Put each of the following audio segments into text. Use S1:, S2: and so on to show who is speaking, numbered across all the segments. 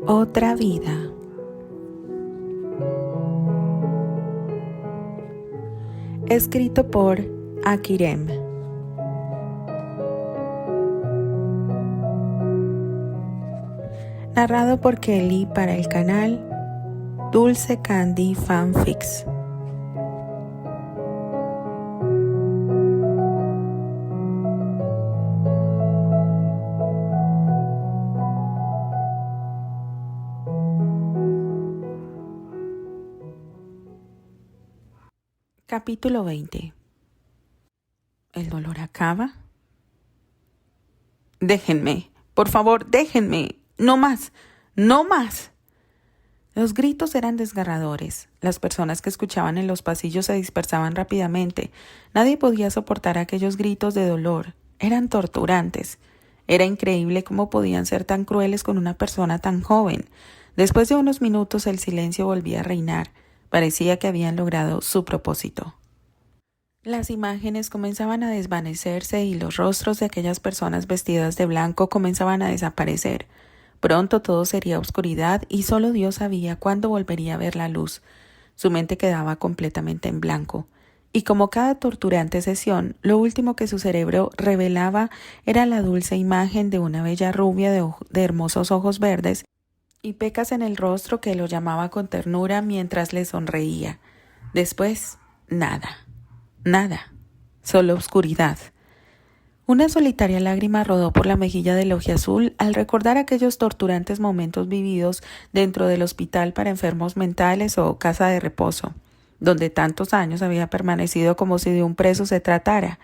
S1: Otra vida. Escrito por Akirem. Narrado por Kelly para el canal Dulce Candy Fanfics. Capítulo 20. ¿El dolor acaba? Déjenme, por favor, déjenme. No más, no más. Los gritos eran desgarradores. Las personas que escuchaban en los pasillos se dispersaban rápidamente. Nadie podía soportar aquellos gritos de dolor. Eran torturantes. Era increíble cómo podían ser tan crueles con una persona tan joven. Después de unos minutos el silencio volvía a reinar. Parecía que habían logrado su propósito. Las imágenes comenzaban a desvanecerse y los rostros de aquellas personas vestidas de blanco comenzaban a desaparecer. Pronto todo sería oscuridad y solo Dios sabía cuándo volvería a ver la luz. Su mente quedaba completamente en blanco. Y como cada torturante sesión, lo último que su cerebro revelaba era la dulce imagen de una bella rubia de hermosos ojos verdes y pecas en el rostro que lo llamaba con ternura mientras le sonreía. Después, nada, solo oscuridad. Una solitaria lágrima rodó por la mejilla del ojiazul al recordar aquellos torturantes momentos vividos dentro del hospital para enfermos mentales o casa de reposo, donde tantos años había permanecido como si de un preso se tratara.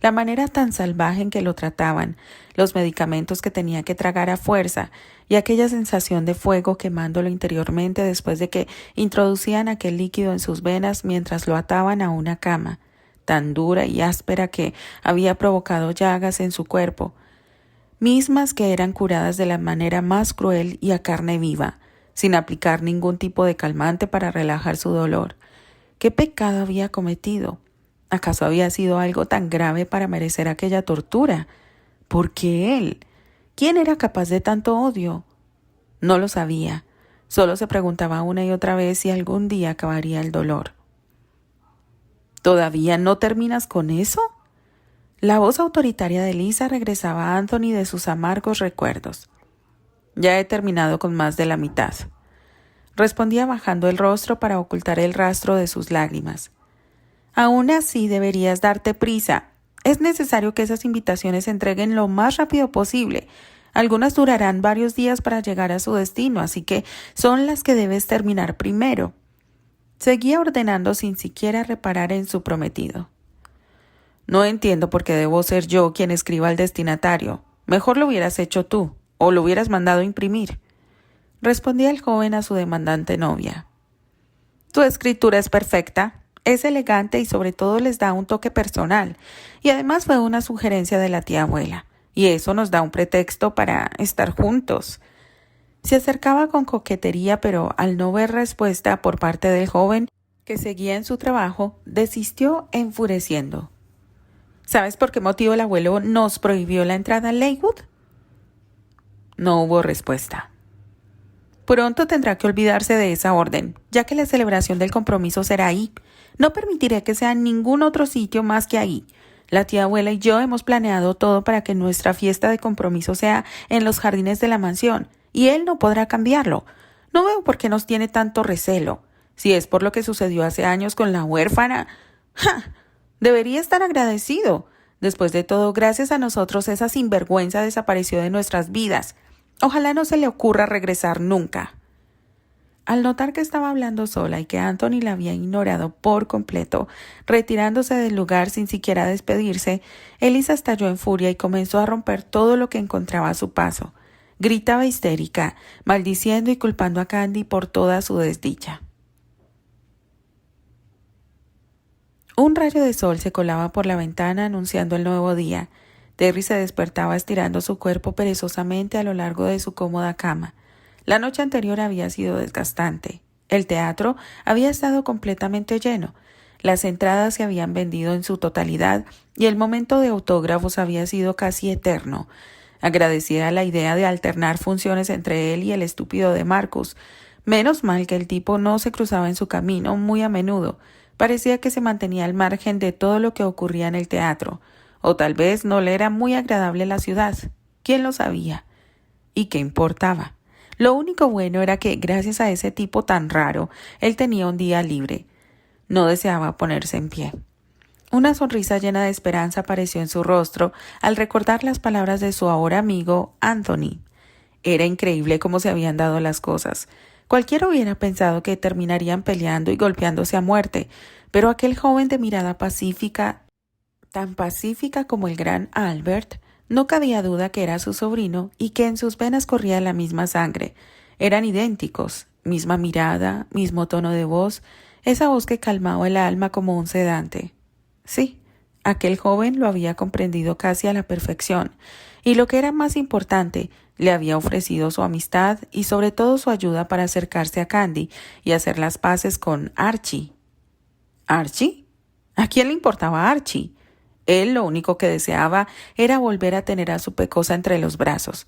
S1: La manera tan salvaje en que lo trataban, los medicamentos que tenía que tragar a fuerza y aquella sensación de fuego quemándolo interiormente después de que introducían aquel líquido en sus venas mientras lo ataban a una cama, tan dura y áspera que había provocado llagas en su cuerpo, mismas que eran curadas de la manera más cruel y a carne viva, sin aplicar ningún tipo de calmante para relajar su dolor. ¿Qué pecado había cometido? ¿Acaso había sido algo tan grave para merecer aquella tortura? ¿Por qué él? ¿Quién era capaz de tanto odio? No lo sabía. Solo se preguntaba una y otra vez si algún día acabaría el dolor. ¿Todavía no terminas con eso? La voz autoritaria de Lisa regresaba a Anthony de sus amargos recuerdos. Ya he terminado con más de la mitad. Respondía bajando el rostro para ocultar el rastro de sus lágrimas. Aún así deberías darte prisa. Es necesario que esas invitaciones se entreguen lo más rápido posible. Algunas durarán varios días para llegar a su destino, así que son las que debes terminar primero. Seguía ordenando sin siquiera reparar en su prometido. No entiendo por qué debo ser yo quien escriba al destinatario. Mejor lo hubieras hecho tú, o lo hubieras mandado imprimir. Respondía el joven a su demandante novia. Tu escritura es perfecta. Es elegante y sobre todo les da un toque personal, y además fue una sugerencia de la tía abuela, y eso nos da un pretexto para estar juntos. Se acercaba con coquetería, pero al no ver respuesta por parte del joven, que seguía en su trabajo, desistió enfureciendo. ¿Sabes por qué motivo el abuelo nos prohibió la entrada a Lakewood? No hubo respuesta. Pronto tendrá que olvidarse de esa orden, ya que la celebración del compromiso será ahí. No permitiré que sea en ningún otro sitio más que ahí. La tía abuela y yo hemos planeado todo para que nuestra fiesta de compromiso sea en los jardines de la mansión, y él no podrá cambiarlo. No veo por qué nos tiene tanto recelo. Si es por lo que sucedió hace años con la huérfana, ¡ja! Debería estar agradecido. Después de todo, gracias a nosotros esa sinvergüenza desapareció de nuestras vidas. Ojalá no se le ocurra regresar nunca. Al notar que estaba hablando sola y que Anthony la había ignorado por completo, retirándose del lugar sin siquiera despedirse, Elisa estalló en furia y comenzó a romper todo lo que encontraba a su paso. Gritaba histérica, maldiciendo y culpando a Candy por toda su desdicha. Un rayo de sol se colaba por la ventana anunciando el nuevo día. Terry se despertaba estirando su cuerpo perezosamente a lo largo de su cómoda cama. La noche anterior había sido desgastante. El teatro había estado completamente lleno. Las entradas se habían vendido en su totalidad y el momento de autógrafos había sido casi eterno. agradecida a la idea de alternar funciones entre él y el estúpido de Marcus. Menos mal que el tipo no se cruzaba en su camino muy a menudo. Parecía que se mantenía al margen de todo lo que ocurría en el teatro. O tal vez no le era muy agradable la ciudad. ¿Quién lo sabía? ¿Y qué importaba? Lo único bueno era que, gracias a ese tipo tan raro, él tenía un día libre. No deseaba ponerse en pie. Una sonrisa llena de esperanza apareció en su rostro al recordar las palabras de su ahora amigo Anthony. Era increíble cómo se habían dado las cosas. Cualquiera hubiera pensado que terminarían peleando y golpeándose a muerte, pero aquel joven de mirada pacífica, tan pacífica como el gran Albert, no cabía duda que era su sobrino y que en sus venas corría la misma sangre. Eran idénticos, misma mirada, mismo tono de voz, esa voz que calmaba el alma como un sedante. Sí, aquel joven lo había comprendido casi a la perfección, y lo que era más importante, le había ofrecido su amistad y sobre todo su ayuda para acercarse a Candy y hacer las paces con Archie. ¿Archie? ¿A quién le importaba Archie? Él lo único que deseaba era volver a tener a su pecosa entre los brazos.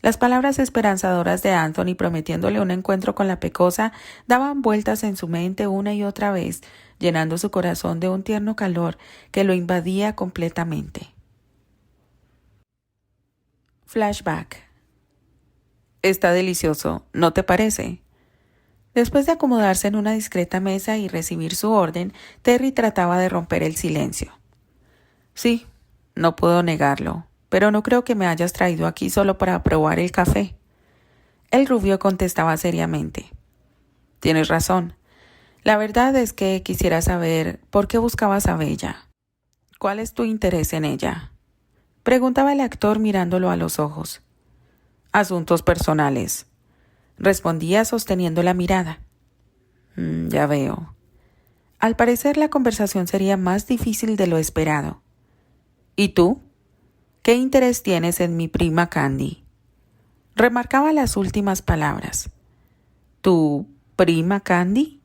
S1: Las palabras esperanzadoras de Anthony prometiéndole un encuentro con la pecosa daban vueltas en su mente una y otra vez, llenando su corazón de un tierno calor que lo invadía completamente. Flashback. Está delicioso, ¿no te parece? Después de acomodarse en una discreta mesa y recibir su orden, Terry trataba de romper el silencio. Sí, no puedo negarlo, pero no creo que me hayas traído aquí solo para probar el café. El rubio contestaba seriamente. Tienes razón. La verdad es que quisiera saber por qué buscabas a Bella. ¿Cuál es tu interés en ella? Preguntaba el actor mirándolo a los ojos. Asuntos personales. Respondía sosteniendo la mirada. Ya veo. Al parecer la conversación sería más difícil de lo esperado. ¿Y tú? ¿Qué interés tienes en mi prima Candy? Remarcaba las últimas palabras. ¿Tu prima Candy?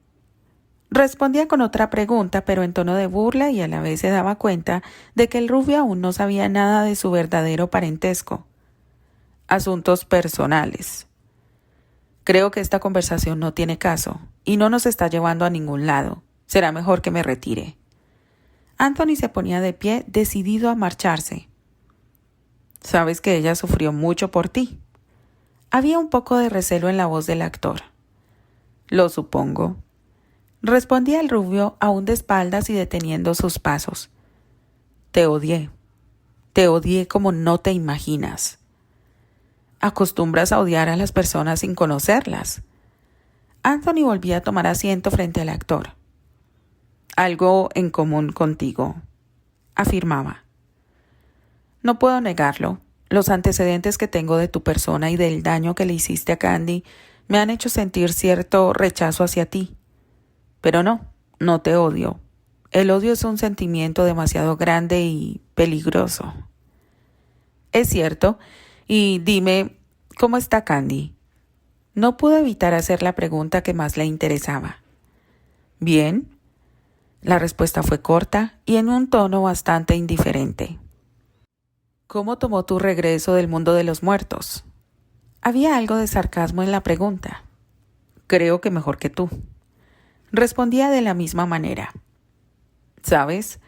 S1: Respondía con otra pregunta, pero en tono de burla, y a la vez se daba cuenta de que el rubio aún no sabía nada de su verdadero parentesco. Asuntos personales. Creo que esta conversación no tiene caso y no nos está llevando a ningún lado. Será mejor que me retire. Anthony se ponía de pie, decidido a marcharse. Sabes que ella sufrió mucho por ti. Había un poco de recelo en la voz del actor. Lo supongo. Respondía el rubio aún de espaldas y deteniendo sus pasos. Te odié. Te odié como no te imaginas. Acostumbras a odiar a las personas sin conocerlas. Anthony volvía a tomar asiento frente al actor. Algo en común contigo, afirmaba. No puedo negarlo. Los antecedentes que tengo de tu persona y del daño que le hiciste a Candy me han hecho sentir cierto rechazo hacia ti. Pero no te odio. El odio es un sentimiento demasiado grande y peligroso. Es cierto. Y dime, ¿cómo está Candy? No pudo evitar hacer la pregunta que más le interesaba. Bien. La respuesta fue corta y en un tono bastante indiferente. ¿Cómo tomó tu regreso del mundo de los muertos? Había algo de sarcasmo en la pregunta. Creo que mejor que tú. Respondía de la misma manera. ¿Sabes?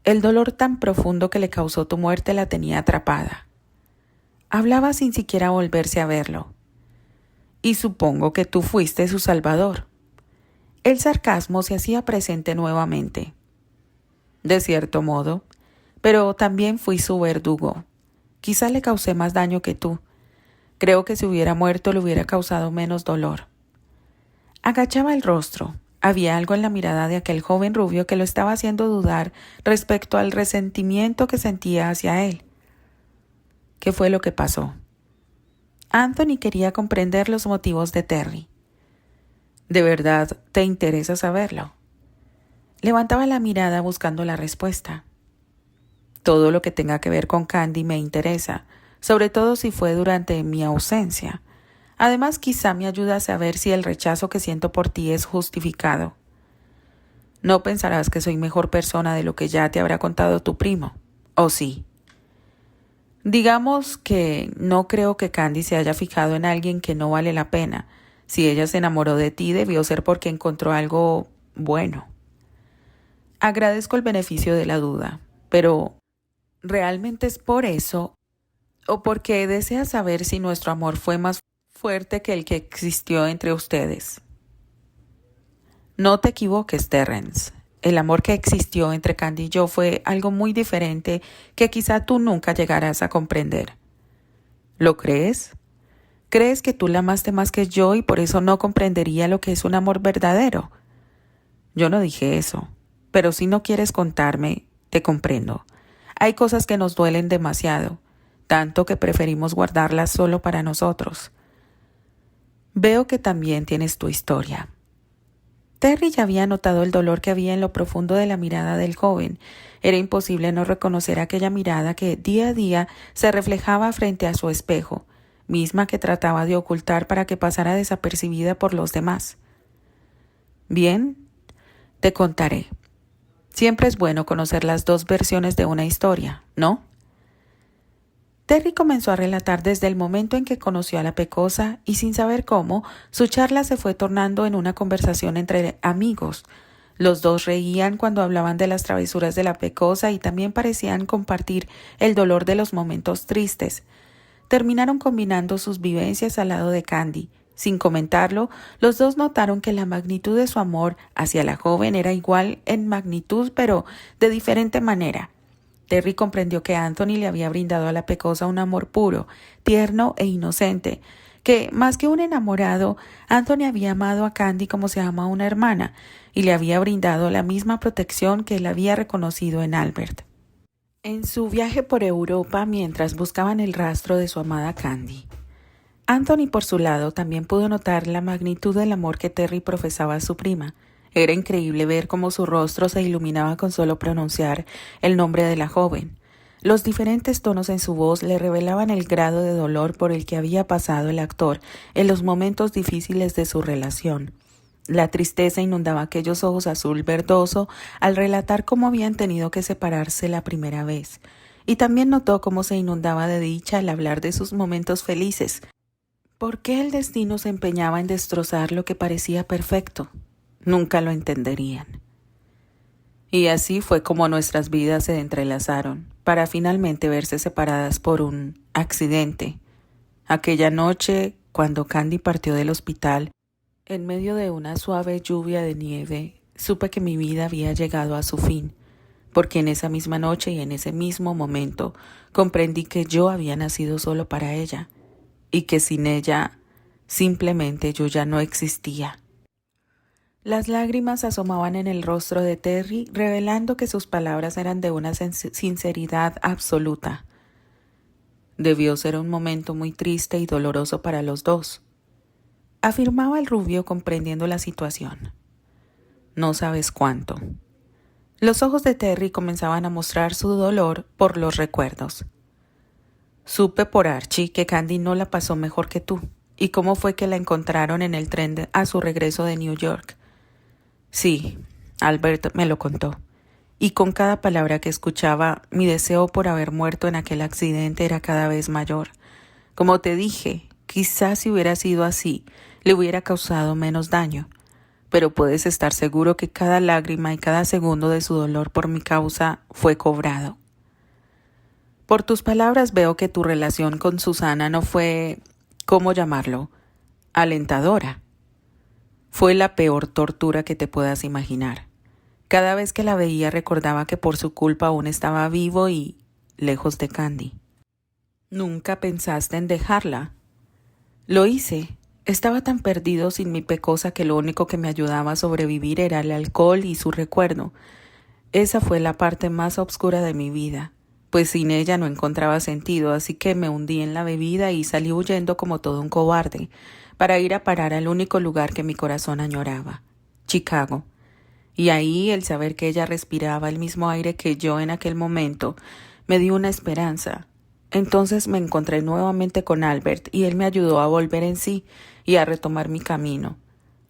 S1: El dolor tan profundo que le causó tu muerte la tenía atrapada. Hablaba sin siquiera volverse a verlo. Y supongo que tú fuiste su salvador. El sarcasmo se hacía presente nuevamente. De cierto modo, pero también fui su verdugo. Quizá le causé más daño que tú. Creo que si hubiera muerto le hubiera causado menos dolor. Agachaba el rostro. Había algo en la mirada de aquel joven rubio que lo estaba haciendo dudar respecto al resentimiento que sentía hacia él. ¿Qué fue lo que pasó? Anthony quería comprender los motivos de Terry. ¿De verdad te interesa saberlo? Levantaba la mirada buscando la respuesta. Todo lo que tenga que ver con Candy me interesa, sobre todo si fue durante mi ausencia. Además, quizá me ayude a saber si el rechazo que siento por ti es justificado. No pensarás que soy mejor persona de lo que ya te habrá contado tu primo, ¿o sí? Digamos que no creo que Candy se haya fijado en alguien que no vale la pena. Si ella se enamoró de ti, debió ser porque encontró algo bueno. Agradezco el beneficio de la duda, pero ¿realmente es por eso o porque desea saber si nuestro amor fue más fuerte que el que existió entre ustedes? No te equivoques, Terrence. El amor que existió entre Candy y yo fue algo muy diferente que quizá tú nunca llegarás a comprender. ¿Lo crees? ¿Crees que tú la amaste más que yo y por eso no comprendería lo que es un amor verdadero? Yo no dije eso, pero si no quieres contarme, te comprendo. Hay cosas que nos duelen demasiado, tanto que preferimos guardarlas solo para nosotros. Veo que también tienes tu historia. Terry ya había notado el dolor que había en lo profundo de la mirada del joven. Era imposible no reconocer aquella mirada que día a día se reflejaba frente a su espejo, misma que trataba de ocultar para que pasara desapercibida por los demás. Bien, te contaré. Siempre es bueno conocer las dos versiones de una historia, ¿no? Terry comenzó a relatar desde el momento en que conoció a la Pecosa y sin saber cómo, su charla se fue tornando en una conversación entre amigos. Los dos reían cuando hablaban de las travesuras de la Pecosa y también parecían compartir el dolor de los momentos tristes. Terminaron combinando sus vivencias al lado de Candy. Sin comentarlo, los dos notaron que la magnitud de su amor hacia la joven era igual en magnitud, pero de diferente manera. Terry comprendió que Anthony le había brindado a la Pecosa un amor puro, tierno e inocente, que, más que un enamorado, Anthony había amado a Candy como se ama a una hermana, y le había brindado la misma protección que él había reconocido en Albert. En su viaje por Europa, mientras buscaban el rastro de su amada Candy, Anthony, por su lado, también pudo notar la magnitud del amor que Terry profesaba a su prima. Era increíble ver cómo su rostro se iluminaba con solo pronunciar el nombre de la joven. Los diferentes tonos en su voz le revelaban el grado de dolor por el que había pasado el actor en los momentos difíciles de su relación. La tristeza inundaba aquellos ojos azul verdoso al relatar cómo habían tenido que separarse la primera vez. Y también notó cómo se inundaba de dicha al hablar de sus momentos felices. ¿Por qué el destino se empeñaba en destrozar lo que parecía perfecto? Nunca lo entenderían. Y así fue como nuestras vidas se entrelazaron, para finalmente verse separadas por un accidente. Aquella noche, cuando Candy partió del hospital, en medio de una suave lluvia de nieve, supe que mi vida había llegado a su fin, porque en esa misma noche y en ese mismo momento comprendí que yo había nacido solo para ella, y que sin ella simplemente yo ya no existía. Las lágrimas asomaban en el rostro de Terry, revelando que sus palabras eran de una sinceridad absoluta. Debió ser un momento muy triste y doloroso para los dos, afirmaba el rubio comprendiendo la situación. No sabes cuánto. Los ojos de Terry comenzaban a mostrar su dolor por los recuerdos. Supe por Archie que Candy no la pasó mejor que tú, y cómo fue que la encontraron en el tren a su regreso de New York. Sí, Albert me lo contó, y con cada palabra que escuchaba, mi deseo por haber muerto en aquel accidente era cada vez mayor. Como te dije, quizás si hubiera sido así, le hubiera causado menos daño, pero puedes estar seguro que cada lágrima y cada segundo de su dolor por mi causa fue cobrado. Por tus palabras veo que tu relación con Susana no fue, ¿cómo llamarlo?, alentadora. Fue la peor tortura que te puedas imaginar. Cada vez que la veía recordaba que por su culpa aún estaba vivo y lejos de Candy. ¿Nunca pensaste en dejarla? Lo hice. Estaba tan perdido sin mi Pecosa que lo único que me ayudaba a sobrevivir era el alcohol y su recuerdo. Esa fue la parte más oscura de mi vida, pues sin ella no encontraba sentido, así que me hundí en la bebida y salí huyendo como todo un cobarde, para ir a parar al único lugar que mi corazón añoraba, Chicago. Y ahí el saber que ella respiraba el mismo aire que yo en aquel momento me dio una esperanza. Entonces me encontré nuevamente con Albert y él me ayudó a volver en sí y a retomar mi camino.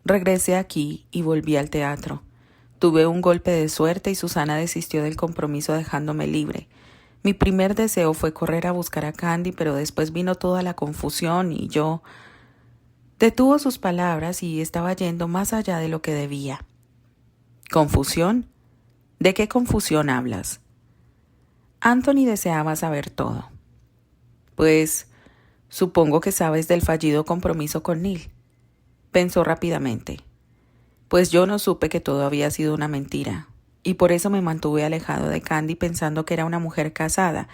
S1: Regresé aquí y volví al teatro. Tuve un golpe de suerte y Susana desistió del compromiso dejándome libre. Mi primer deseo fue correr a buscar a Candy, pero después vino toda la confusión y yo... Detuvo sus palabras y estaba yendo más allá de lo que debía. ¿Confusión? ¿De qué confusión hablas? Anthony deseaba saber todo. Pues, supongo que sabes del fallido compromiso con Neil. Pensó rápidamente. Pues yo no supe que todo había sido una mentira, y por eso me mantuve alejado de Candy pensando que era una mujer casada,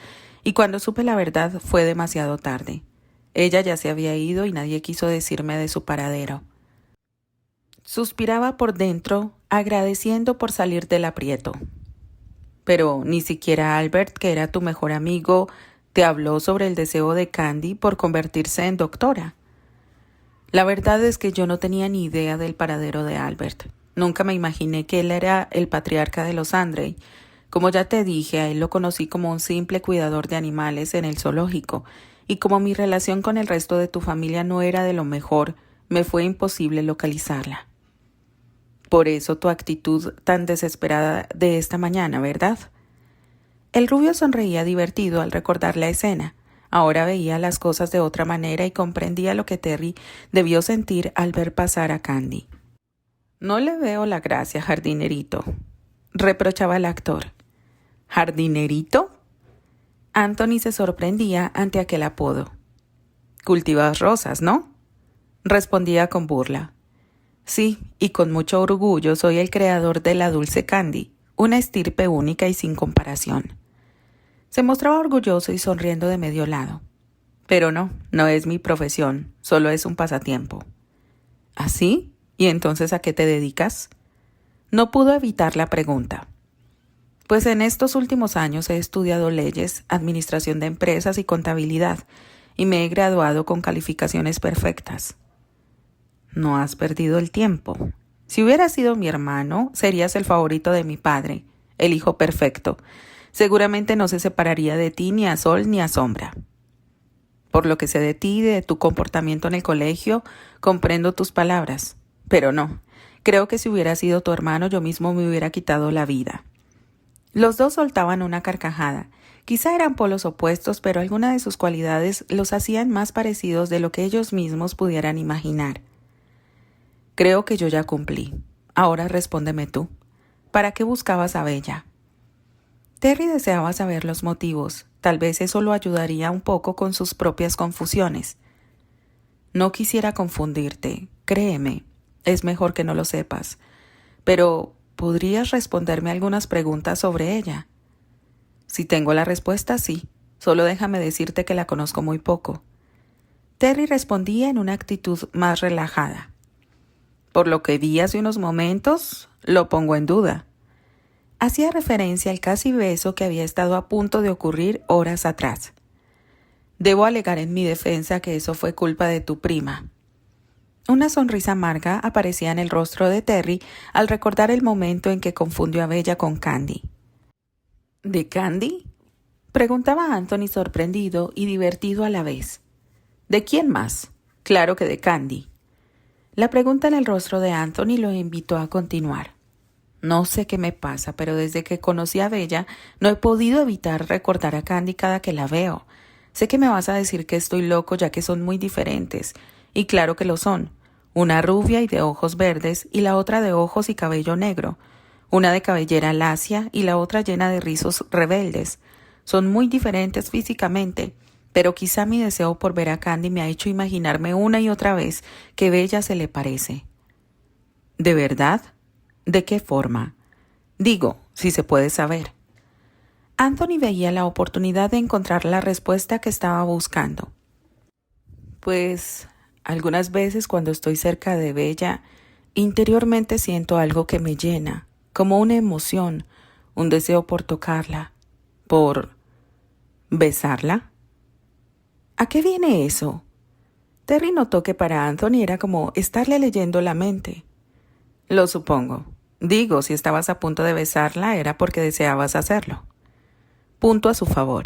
S1: y cuando supe la verdad fue demasiado tarde. Ella ya se había ido y nadie quiso decirme de su paradero. Suspiraba por dentro, agradeciendo por salir del aprieto. Pero ni siquiera Albert, que era tu mejor amigo, te habló sobre el deseo de Candy por convertirse en doctora. La verdad es que yo no tenía ni idea del paradero de Albert. Nunca me imaginé que él era el patriarca de los Andrei. Como ya te dije, a él lo conocí como un simple cuidador de animales en el zoológico, y como mi relación con el resto de tu familia no era de lo mejor, me fue imposible localizarla. Por eso tu actitud tan desesperada de esta mañana, ¿verdad? El rubio sonreía divertido al recordar la escena. Ahora veía las cosas de otra manera y comprendía lo que Terry debió sentir al ver pasar a Candy. No le veo la gracia, jardinerito, reprochaba el actor. ¿Jardinerito? Anthony se sorprendía ante aquel apodo. Cultivas rosas, ¿no? Respondía con burla. Sí, y con mucho orgullo soy el creador de la dulce Candy, una estirpe única y sin comparación. Se mostraba orgulloso y sonriendo de medio lado. Pero no es mi profesión, solo es un pasatiempo. ¿Así? ¿Y entonces a qué te dedicas? No pudo evitar la pregunta. Pues en estos últimos años he estudiado leyes, administración de empresas y contabilidad, y me he graduado con calificaciones perfectas. No has perdido el tiempo. Si hubieras sido mi hermano, serías el favorito de mi padre, el hijo perfecto. Seguramente no se separaría de ti ni a sol ni a sombra. Por lo que sé de ti y de tu comportamiento en el colegio, comprendo tus palabras. Pero no, creo que si hubiera sido tu hermano yo mismo me hubiera quitado la vida. Los dos soltaban una carcajada. Quizá eran polos opuestos, pero algunas de sus cualidades los hacían más parecidos de lo que ellos mismos pudieran imaginar. Creo que yo ya cumplí. Ahora respóndeme tú. ¿Para qué buscabas a Bella? Terry deseaba saber los motivos. Tal vez eso lo ayudaría un poco con sus propias confusiones. No quisiera confundirte. Créeme, es mejor que no lo sepas. Pero ¿podrías responderme algunas preguntas sobre ella? Si tengo la respuesta, sí. Solo déjame decirte que la conozco muy poco. Terry respondía en una actitud más relajada. Por lo que vi hace unos momentos, lo pongo en duda. Hacía referencia al casi beso que había estado a punto de ocurrir horas atrás. Debo alegar en mi defensa que eso fue culpa de tu prima. Una sonrisa amarga aparecía en el rostro de Terry al recordar el momento en que confundió a Bella con Candy. ¿De Candy? Preguntaba Anthony sorprendido y divertido a la vez. ¿De quién más? Claro que de Candy. La pregunta en el rostro de Anthony lo invitó a continuar. No sé qué me pasa, pero desde que conocí a Bella no he podido evitar recordar a Candy cada que la veo. Sé que me vas a decir que estoy loco ya que son muy diferentes, y claro que lo son. Una rubia y de ojos verdes y la otra de ojos y cabello negro. Una de cabellera lacia y la otra llena de rizos rebeldes. Son muy diferentes físicamente, pero quizá mi deseo por ver a Candy me ha hecho imaginarme una y otra vez que Bella se le parece. ¿De verdad? ¿De qué forma? Digo, si se puede saber. Anthony veía la oportunidad de encontrar la respuesta que estaba buscando. Pues, algunas veces cuando estoy cerca de Bella, interiormente siento algo que me llena, como una emoción, un deseo por tocarla, por besarla. ¿A qué viene eso? Terry notó que para Anthony era como estarle leyendo la mente. Lo supongo. Digo, si estabas a punto de besarla era porque deseabas hacerlo. Punto a su favor.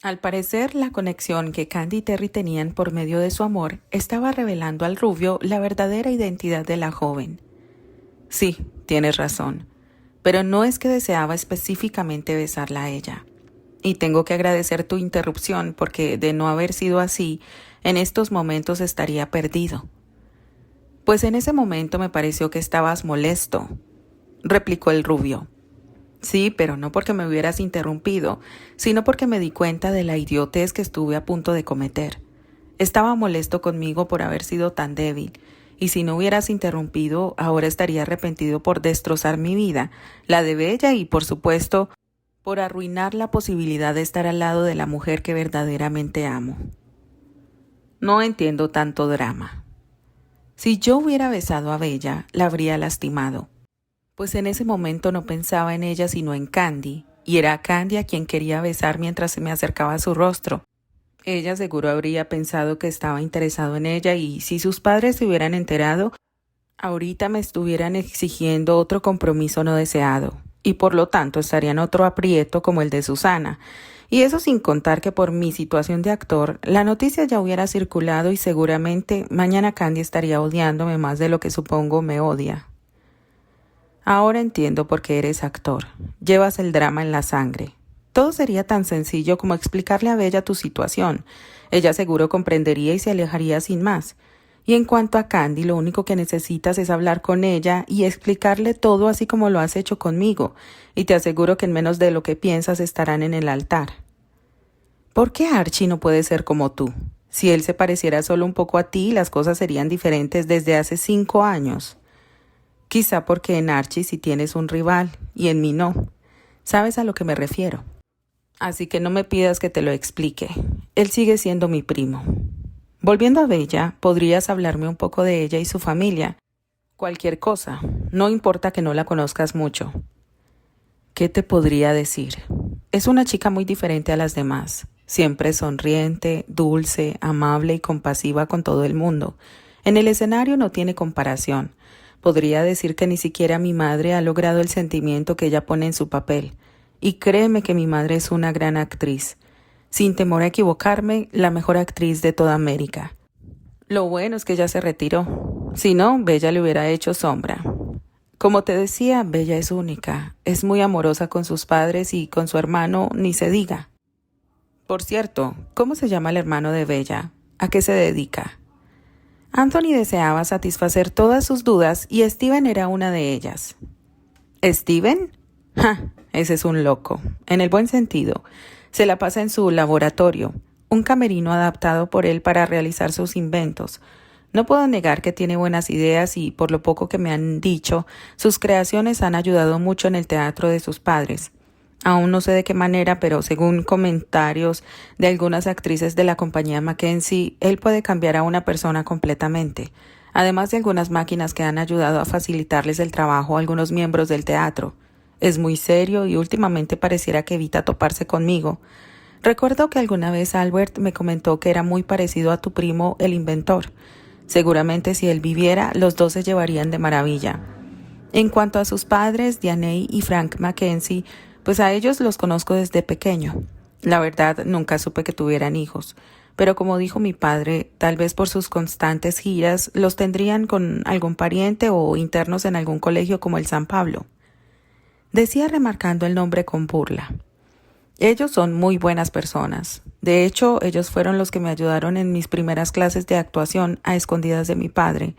S1: Al parecer, la conexión que Candy y Terry tenían por medio de su amor estaba revelando al rubio la verdadera identidad de la joven. Sí, tienes razón, pero no es que deseaba específicamente besarla a ella. y tengo que agradecer tu interrupción porque de no haber sido así, en estos momentos estaría perdido. Pues en ese momento me pareció que estabas molesto, replicó el rubio. Sí, pero no porque me hubieras interrumpido, sino porque me di cuenta de la idiotez que estuve a punto de cometer. Estaba molesto conmigo por haber sido tan débil, y si no hubieras interrumpido, ahora estaría arrepentido por destrozar mi vida, la de Bella y, por supuesto, por arruinar la posibilidad de estar al lado de la mujer que verdaderamente amo. No entiendo tanto drama. Si yo hubiera besado a Bella, la habría lastimado, pues en ese momento no pensaba en ella sino en Candy, y era Candy a quien quería besar mientras se me acercaba a su rostro. Ella seguro habría pensado que estaba interesado en ella y si sus padres se hubieran enterado, ahorita me estuvieran exigiendo otro compromiso no deseado, y por lo tanto estarían otro aprieto como el de Susana. Y eso sin contar que por mi situación de actor, la noticia ya hubiera circulado y seguramente mañana Candy estaría odiándome más de lo que supongo me odia. Ahora entiendo por qué eres actor. Llevas el drama en la sangre. Todo sería tan sencillo como explicarle a Bella tu situación. Ella seguro comprendería y se alejaría sin más. Y en cuanto a Candy, lo único que necesitas es hablar con ella y explicarle todo así como lo has hecho conmigo, y te aseguro que en menos de lo que piensas estarán en el altar. ¿Por qué Archie no puede ser como tú? Si él se pareciera solo un poco a ti, las cosas serían diferentes desde hace 5 años. Quizá porque en Archie sí tienes un rival y en mí no. ¿Sabes a lo que me refiero? Así que no me pidas que te lo explique. Él sigue siendo mi primo. Volviendo a Bella, ¿podrías hablarme un poco de ella y su familia? Cualquier cosa. No importa que no la conozcas mucho. ¿Qué te podría decir? Es una chica muy diferente a las demás. Siempre sonriente, dulce, amable y compasiva con todo el mundo. En el escenario no tiene comparación. Podría decir que ni siquiera mi madre ha logrado el sentimiento que ella pone en su papel. Y créeme que mi madre es una gran actriz. Sin temor a equivocarme, la mejor actriz de toda América. Lo bueno es que ella se retiró. Si no, Bella le hubiera hecho sombra. Como te decía, Bella es única. Es muy amorosa con sus padres y con su hermano ni se diga. Por cierto, ¿cómo se llama el hermano de Bella? ¿A qué se dedica? Anthony deseaba satisfacer todas sus dudas y Steven era una de ellas. ¿Steven? ¡Ja! Ese es un loco, en el buen sentido. Se la pasa en su laboratorio, un camerino adaptado por él para realizar sus inventos. No puedo negar que tiene buenas ideas y, por lo poco que me han dicho, sus creaciones han ayudado mucho en el teatro de sus padres. Aún no sé de qué manera, pero según comentarios de algunas actrices de la compañía Mackenzie, él puede cambiar a una persona completamente, además de algunas máquinas que han ayudado a facilitarles el trabajo a algunos miembros del teatro. Es muy serio y últimamente pareciera que evita toparse conmigo. Recuerdo que alguna vez Albert me comentó que era muy parecido a tu primo, el inventor. Seguramente si él viviera, los dos se llevarían de maravilla. En cuanto a sus padres, Dianey y Frank Mackenzie, pues a ellos los conozco desde pequeño. La verdad, nunca supe que tuvieran hijos, pero como dijo mi padre, tal vez por sus constantes giras los tendrían con algún pariente o internos en algún colegio como el San Pablo. Decía remarcando el nombre con burla. Ellos son muy buenas personas. De hecho, ellos fueron los que me ayudaron en mis primeras clases de actuación a escondidas de mi padre,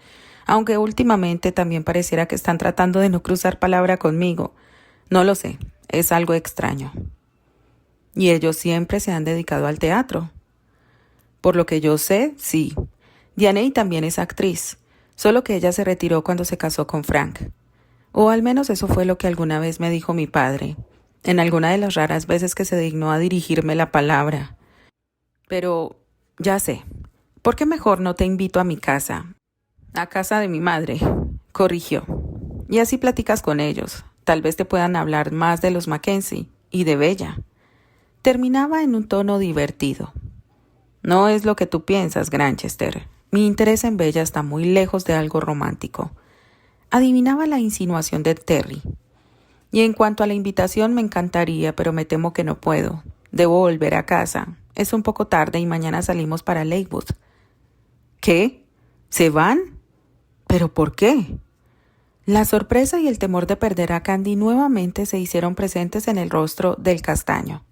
S1: aunque últimamente también pareciera que están tratando de no cruzar palabra conmigo. No lo sé. Es algo extraño. Y ellos siempre se han dedicado al teatro. Por lo que yo sé, sí. Dianey también es actriz, solo que ella se retiró cuando se casó con Frank. O al menos eso fue lo que alguna vez me dijo mi padre, en alguna de las raras veces que se dignó a dirigirme la palabra. Pero, ya sé, ¿por qué mejor no te invito a mi casa? A casa de mi madre, corrigió. Y así platicas con ellos. Tal vez te puedan hablar más de los Mackenzie y de Bella. Terminaba en un tono divertido. No es lo que tú piensas, Granchester. Mi interés en Bella está muy lejos de algo romántico. Adivinaba la insinuación de Terry. Y en cuanto a la invitación me encantaría, pero me temo que no puedo. Debo volver a casa. Es un poco tarde y mañana salimos para Lakewood. ¿Qué? ¿Se van? ¿Pero por qué? La sorpresa y el temor de perder a Candy nuevamente se hicieron presentes en el rostro del castaño.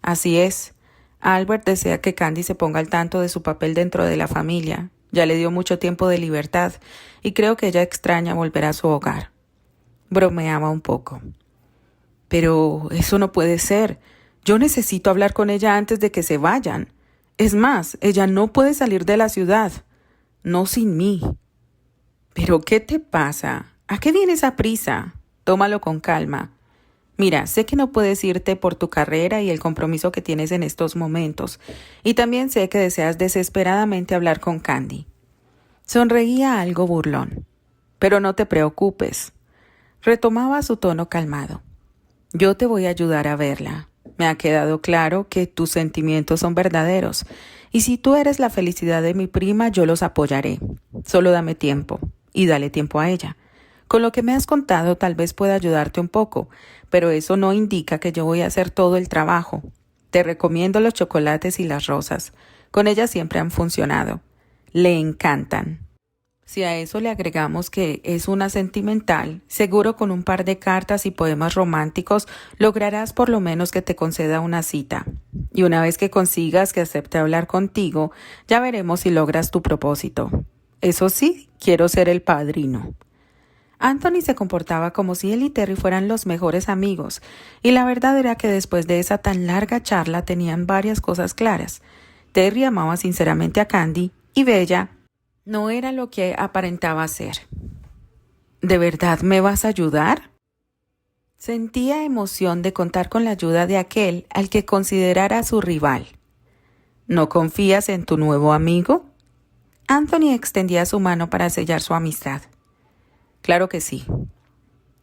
S1: Así es. Albert desea que Candy se ponga al tanto de su papel dentro de la familia. Ya le dio mucho tiempo de libertad y creo que ella extraña volver a su hogar. Bromeaba un poco. Pero eso no puede ser. Yo necesito hablar con ella antes de que se vayan. Es más, ella no puede salir de la ciudad. No sin mí. ¿Pero qué te pasa? ¿A qué viene esa prisa? Tómalo con calma. Mira, sé que no puedes irte por tu carrera y el compromiso que tienes en estos momentos, y también sé que deseas desesperadamente hablar con Candy. Sonreía algo burlón. Pero no te preocupes. Retomaba su tono calmado. Yo te voy a ayudar a verla. Me ha quedado claro que tus sentimientos son verdaderos, y si tú eres la felicidad de mi prima, yo los apoyaré. Solo dame tiempo, y dale tiempo a ella. Con lo que me has contado tal vez pueda ayudarte un poco, pero eso no indica que yo voy a hacer todo el trabajo. Te recomiendo los chocolates y las rosas. Con ellas siempre han funcionado. Le encantan. Si a eso le agregamos que es una sentimental, seguro con un par de cartas y poemas románticos lograrás por lo menos que te conceda una cita. Y una vez que consigas que acepte hablar contigo, ya veremos si logras tu propósito. Eso sí, quiero ser el padrino. Anthony se comportaba como si él y Terry fueran los mejores amigos, y la verdad era que después de esa tan larga charla tenían varias cosas claras. Terry amaba sinceramente a Candy, y Bella no era lo que aparentaba ser. ¿De verdad me vas a ayudar? Sentía emoción de contar con la ayuda de aquel al que considerara su rival. ¿No confías en tu nuevo amigo? Anthony extendía su mano para sellar su amistad. Claro que sí.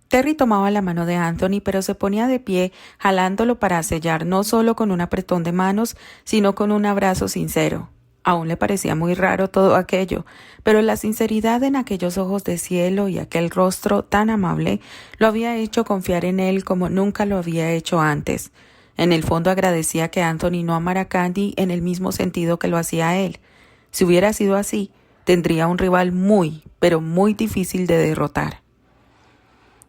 S1: Terry tomaba la mano de Anthony, pero se ponía de pie, jalándolo para sellar no solo con un apretón de manos, sino con un abrazo sincero. Aún le parecía muy raro todo aquello, pero la sinceridad en aquellos ojos de cielo y aquel rostro tan amable lo había hecho confiar en él como nunca lo había hecho antes. En el fondo agradecía que Anthony no amara a Candy en el mismo sentido que lo hacía él. Si hubiera sido así, tendría un rival muy, pero muy difícil de derrotar.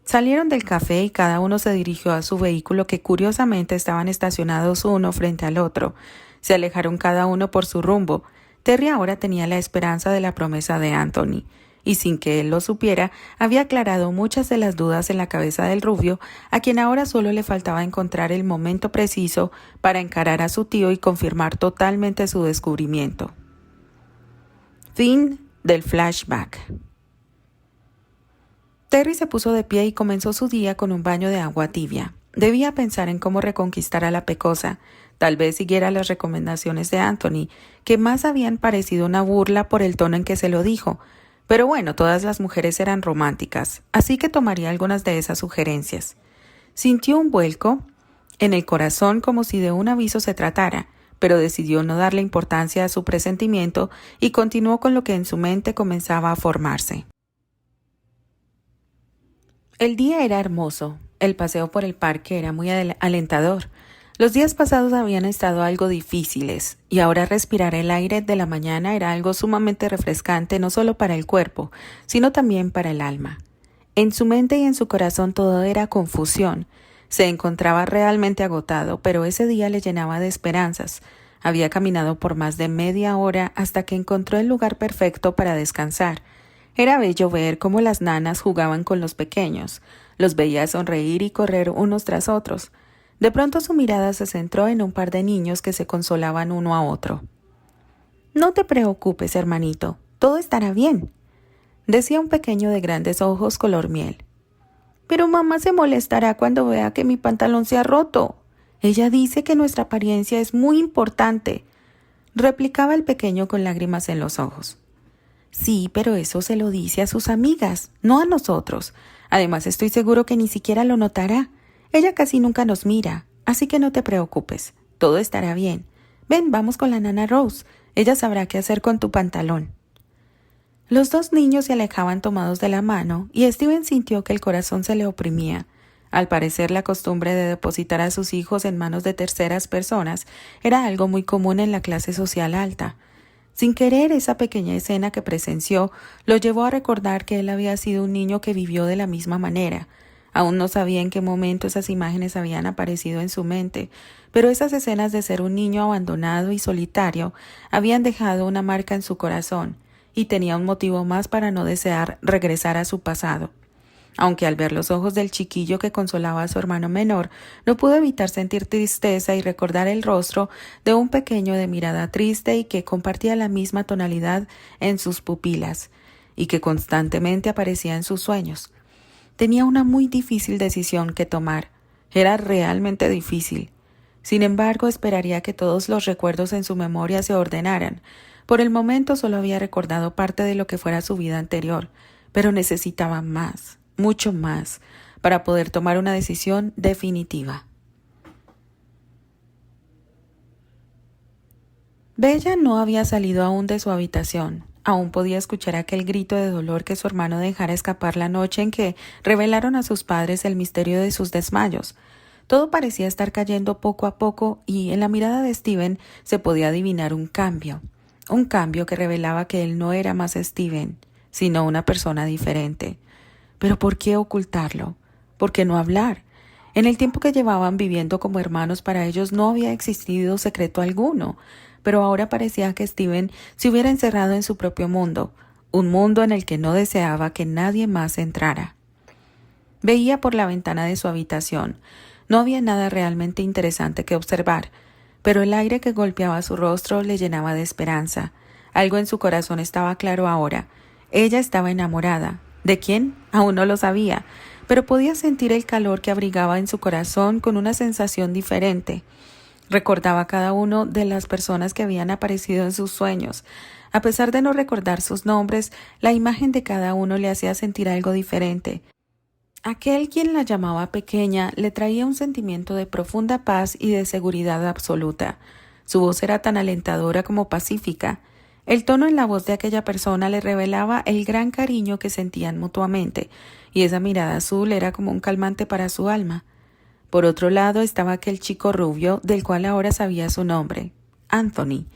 S1: Salieron del café y cada uno se dirigió a su vehículo que curiosamente estaban estacionados uno frente al otro. Se alejaron cada uno por su rumbo. Terry ahora tenía la esperanza de la promesa de Anthony, y sin que él lo supiera, había aclarado muchas de las dudas en la cabeza del rubio, a quien ahora solo le faltaba encontrar el momento preciso para encarar a su tío y confirmar totalmente su descubrimiento. Fin del flashback. Terry se puso de pie y comenzó su día con un baño de agua tibia. Debía pensar en cómo reconquistar a la pecosa. Tal vez siguiera las recomendaciones de Anthony, que más habían parecido una burla por el tono en que se lo dijo. Pero bueno, todas las mujeres eran románticas, así que tomaría algunas de esas sugerencias. Sintió un vuelco en el corazón como si de un aviso se tratara, pero decidió no darle importancia a su presentimiento y continuó con lo que en su mente comenzaba a formarse. El día era hermoso. El paseo por el parque era muy alentador. Los días pasados habían estado algo difíciles, y ahora respirar el aire de la mañana era algo sumamente refrescante no solo para el cuerpo, sino también para el alma. En su mente y en su corazón todo era confusión. Se encontraba realmente agotado, pero ese día le llenaba de esperanzas. Había caminado por más de media hora hasta que encontró el lugar perfecto para descansar. Era bello ver cómo las nanas jugaban con los pequeños. Los veía sonreír y correr unos tras otros. De pronto su mirada se centró en un par de niños que se consolaban uno a otro. «No te preocupes, hermanito, todo estará bien», decía un pequeño de grandes ojos color miel. «Pero mamá se molestará cuando vea que mi pantalón se ha roto. Ella dice que nuestra apariencia es muy importante», replicaba el pequeño con lágrimas en los ojos. «Sí, pero eso se lo dice a sus amigas, no a nosotros. Además, estoy seguro que ni siquiera lo notará. Ella casi nunca nos mira, así que no te preocupes. Todo estará bien. Ven, vamos con la nana Rose. Ella sabrá qué hacer con tu pantalón». Los dos niños se alejaban tomados de la mano y Steven sintió que el corazón se le oprimía. Al parecer, la costumbre de depositar a sus hijos en manos de terceras personas era algo muy común en la clase social alta. Sin querer, esa pequeña escena que presenció lo llevó a recordar que él había sido un niño que vivió de la misma manera. Aún no sabía en qué momento esas imágenes habían aparecido en su mente, pero esas escenas de ser un niño abandonado y solitario habían dejado una marca en su corazón, y tenía un motivo más para no desear regresar a su pasado. Aunque al ver los ojos del chiquillo que consolaba a su hermano menor, no pudo evitar sentir tristeza y recordar el rostro de un pequeño de mirada triste y que compartía la misma tonalidad en sus pupilas, y que constantemente aparecía en sus sueños. Tenía una muy difícil decisión que tomar. Era realmente difícil. Sin embargo, esperaría que todos los recuerdos en su memoria se ordenaran. Por el momento solo había recordado parte de lo que fuera su vida anterior, pero necesitaba más, mucho más, para poder tomar una decisión definitiva. Bella no había salido aún de su habitación. Aún podía escuchar aquel grito de dolor que su hermano dejara escapar la noche en que revelaron a sus padres el misterio de sus desmayos. Todo parecía estar cayendo poco a poco y en la mirada de Steven se podía adivinar un cambio que revelaba que él no era más Steven, sino una persona diferente. Pero ¿por qué ocultarlo? ¿Por qué no hablar? En el tiempo que llevaban viviendo como hermanos, para ellos no había existido secreto alguno, pero ahora parecía que Steven se hubiera encerrado en su propio mundo, un mundo en el que no deseaba que nadie más entrara. Veía por la ventana de su habitación. No había nada realmente interesante que observar, pero el aire que golpeaba su rostro le llenaba de esperanza. Algo en su corazón estaba claro ahora. Ella estaba enamorada. ¿De quién? Aún no lo sabía, pero podía sentir el calor que abrigaba en su corazón con una sensación diferente. Recordaba cada uno de las personas que habían aparecido en sus sueños. A pesar de no recordar sus nombres, la imagen de cada uno le hacía sentir algo diferente. Aquel quien la llamaba pequeña le traía un sentimiento de profunda paz y de seguridad absoluta. Su voz era tan alentadora como pacífica. El tono en la voz de aquella persona le revelaba el gran cariño que sentían mutuamente, y esa mirada azul era como un calmante para su alma. Por otro lado estaba aquel chico rubio, del cual ahora sabía su nombre, Anthony.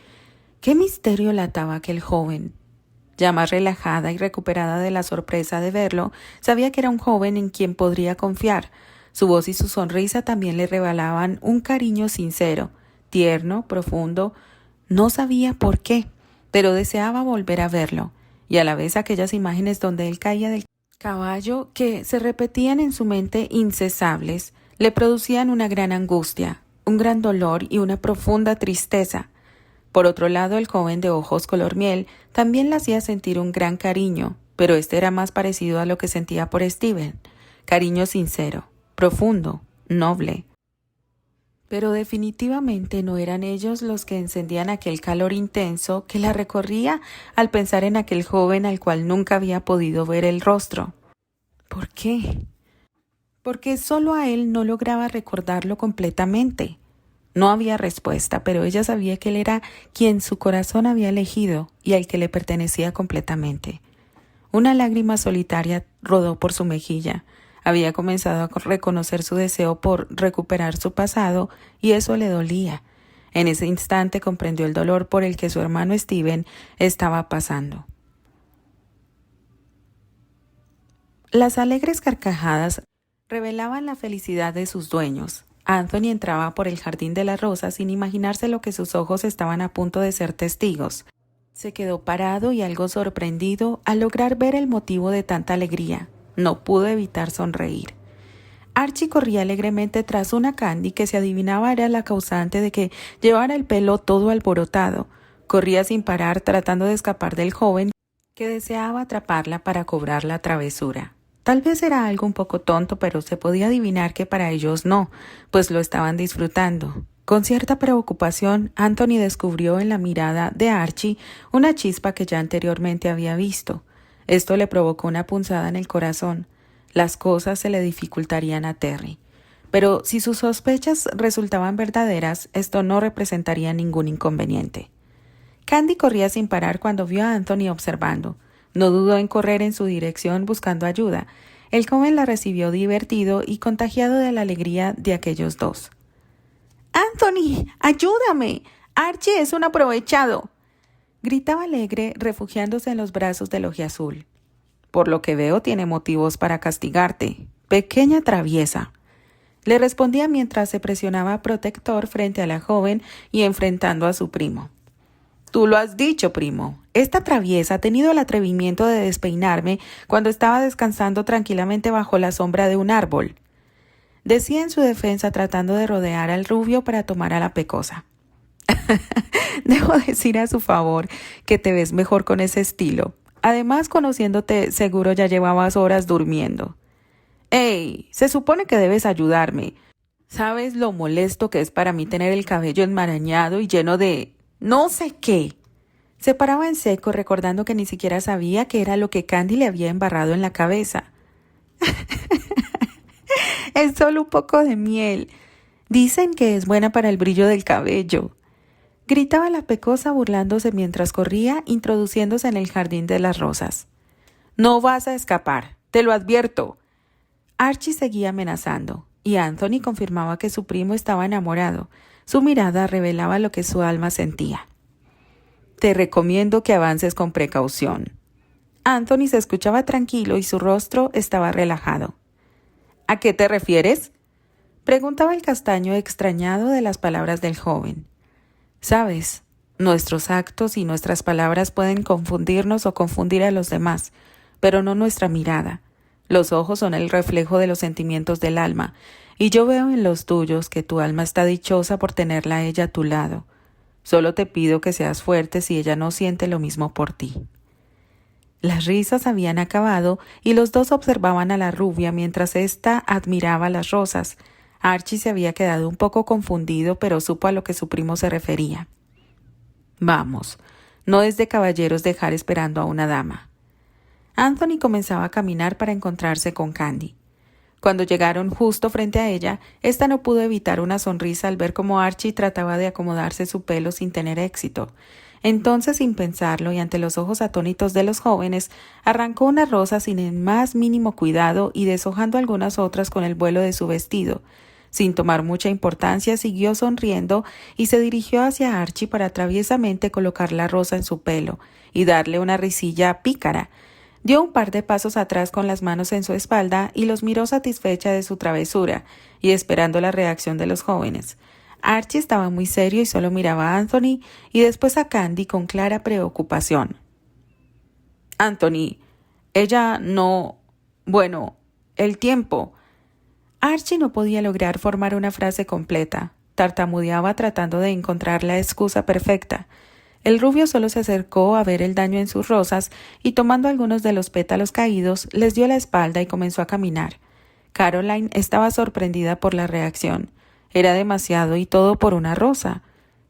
S1: ¿Qué misterio le ataba a aquel joven? Ya más relajada y recuperada de la sorpresa de verlo, sabía que era un joven en quien podría confiar. Su voz y su sonrisa también le revelaban un cariño sincero, tierno, profundo. No sabía por qué, pero deseaba volver a verlo, y a la vez aquellas imágenes donde él caía del caballo que se repetían en su mente incesables, le producían una gran angustia, un gran dolor y una profunda tristeza. Por otro lado, el joven de ojos color miel también le hacía sentir un gran cariño, pero este era más parecido a lo que sentía por Steven. Cariño sincero, profundo, noble. Pero definitivamente no eran ellos los que encendían aquel calor intenso que la recorría al pensar en aquel joven al cual nunca había podido ver el rostro. ¿Por qué? Porque solo a él no lograba recordarlo completamente. No había respuesta, pero ella sabía que él era quien su corazón había elegido y al que le pertenecía completamente. Una lágrima solitaria rodó por su mejilla. Había comenzado a reconocer su deseo por recuperar su pasado y eso le dolía. En ese instante comprendió el dolor por el que su hermano Steven estaba pasando. Las alegres carcajadas revelaban la felicidad de sus dueños. Anthony entraba por el jardín de las rosas sin imaginarse lo que sus ojos estaban a punto de ser testigos. Se quedó parado y algo sorprendido al lograr ver el motivo de tanta alegría. No pudo evitar sonreír. Archie corría alegremente tras una Candy que se adivinaba era la causante de que llevara el pelo todo alborotado. Corría sin parar tratando de escapar del joven que deseaba atraparla para cobrar la travesura. Tal vez era algo un poco tonto, pero se podía adivinar que para ellos no, pues lo estaban disfrutando. Con cierta preocupación, Anthony descubrió en la mirada de Archie una chispa que ya anteriormente había visto. Esto le provocó una punzada en el corazón. Las cosas se le dificultarían a Terry. Pero si sus sospechas resultaban verdaderas, esto no representaría ningún inconveniente. Candy corría sin parar cuando vio a Anthony observando. No dudó en correr en su dirección buscando ayuda. El joven la recibió divertido y contagiado de la alegría de aquellos dos. «¡Anthony! ¡Ayúdame! ¡Archie es un aprovechado!», gritaba alegre, refugiándose en los brazos del ojiazul. «Por lo que veo tiene motivos para castigarte», Pequeña traviesa, le respondía mientras se presionaba protector frente a la joven y enfrentando a su primo. Tú lo has dicho, primo. Esta traviesa ha tenido el atrevimiento de despeinarme cuando estaba descansando tranquilamente bajo la sombra de un árbol. Decía en su defensa tratando de rodear al rubio para tomar a la pecosa. Debo decir a su favor que te ves mejor con ese estilo. Además, conociéndote, seguro ya llevabas horas durmiendo. ¡Ey! Se supone que debes ayudarme. ¿Sabes lo molesto que es para mí tener el cabello enmarañado y lleno de no sé qué? Se paraba en seco recordando que ni siquiera sabía qué era lo que Candy le había embarrado en la cabeza. Es solo un poco de miel. Dicen que es buena para el brillo del cabello. Gritaba la pecosa burlándose mientras corría, introduciéndose en el jardín de las rosas. No vas a escapar, te lo advierto. Archie seguía amenazando, y Anthony confirmaba que su primo estaba enamorado. Su mirada revelaba lo que su alma sentía. Te recomiendo que avances con precaución. Anthony se escuchaba tranquilo y su rostro estaba relajado. ¿A qué te refieres? Preguntaba el castaño extrañado de las palabras del joven. Sabes, nuestros actos y nuestras palabras pueden confundirnos o confundir a los demás, pero no nuestra mirada. Los ojos son el reflejo de los sentimientos del alma, y yo veo en los tuyos que tu alma está dichosa por tenerla a ella a tu lado. Solo te pido que seas fuerte si ella no siente lo mismo por ti. Las risas habían acabado y los dos observaban a la rubia mientras ésta admiraba las rosas. Archie se había quedado un poco confundido, pero supo a lo que su primo se refería. Vamos, no es de caballeros dejar esperando a una dama. Anthony comenzaba a caminar para encontrarse con Candy. Cuando llegaron justo frente a ella, ésta no pudo evitar una sonrisa al ver cómo Archie trataba de acomodarse su pelo sin tener éxito. Entonces, sin pensarlo y ante los ojos atónitos de los jóvenes, arrancó una rosa sin el más mínimo cuidado y deshojando algunas otras con el vuelo de su vestido. Sin tomar mucha importancia, siguió sonriendo y se dirigió hacia Archie para traviesamente colocar la rosa en su pelo y darle una risilla pícara. Dio un par de pasos atrás con las manos en su espalda y los miró satisfecha de su travesura y esperando la reacción de los jóvenes. Archie estaba muy serio y solo miraba a Anthony y después a Candy con clara preocupación. Anthony, ella no... Bueno, el tiempo... Archie no podía lograr formar una frase completa. Tartamudeaba tratando de encontrar la excusa perfecta. El rubio solo se acercó a ver el daño en sus rosas y tomando algunos de los pétalos caídos, les dio la espalda y comenzó a caminar. Caroline estaba sorprendida por la reacción. Era demasiado y todo por una rosa.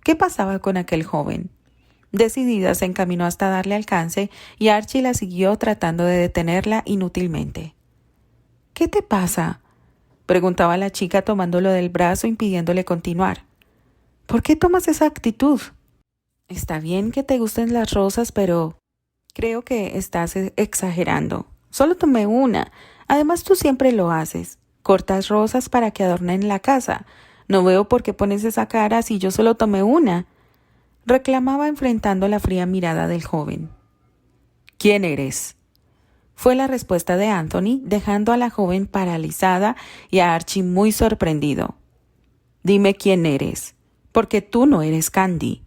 S1: ¿Qué pasaba con aquel joven? Decidida se encaminó hasta darle alcance y Archie la siguió tratando de detenerla inútilmente. ¿Qué te pasa?, preguntaba la chica tomándolo del brazo impidiéndole continuar. ¿Por qué tomas esa actitud? Está bien que te gusten las rosas, pero creo que estás exagerando. Solo tomé una. Además, tú siempre lo haces. Cortas rosas para que adornen la casa. No veo por qué pones esa cara si yo solo tomé una, reclamaba enfrentando la fría mirada del joven. ¿Quién eres?, fue la respuesta de Anthony, dejando a la joven paralizada y a Archie muy sorprendido. Dime quién eres, porque tú no eres Candy.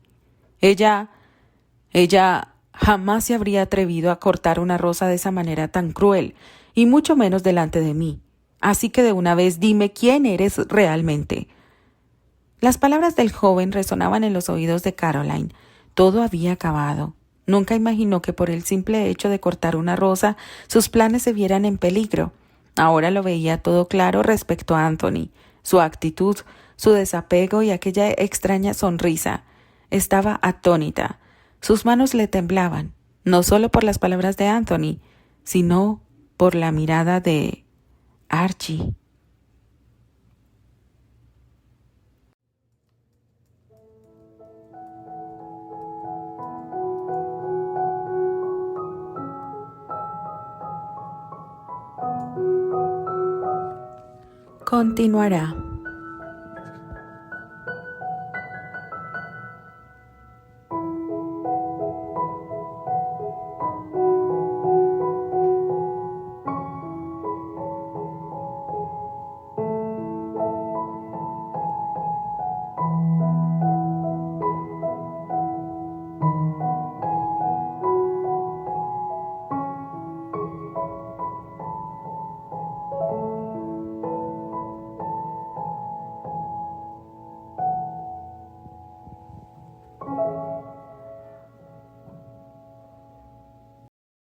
S1: Ella jamás se habría atrevido a cortar una rosa de esa manera tan cruel, y mucho menos delante de mí. Así que de una vez dime quién eres realmente. Las palabras del joven resonaban en los oídos de Caroline. Todo había acabado. Nunca imaginó que por el simple hecho de cortar una rosa, sus planes se vieran en peligro. Ahora lo veía todo claro respecto a Anthony, su actitud, su desapego y aquella extraña sonrisa. Estaba atónita. Sus manos le temblaban, no solo por las palabras de Anthony, sino por la mirada de Archie. Continuará.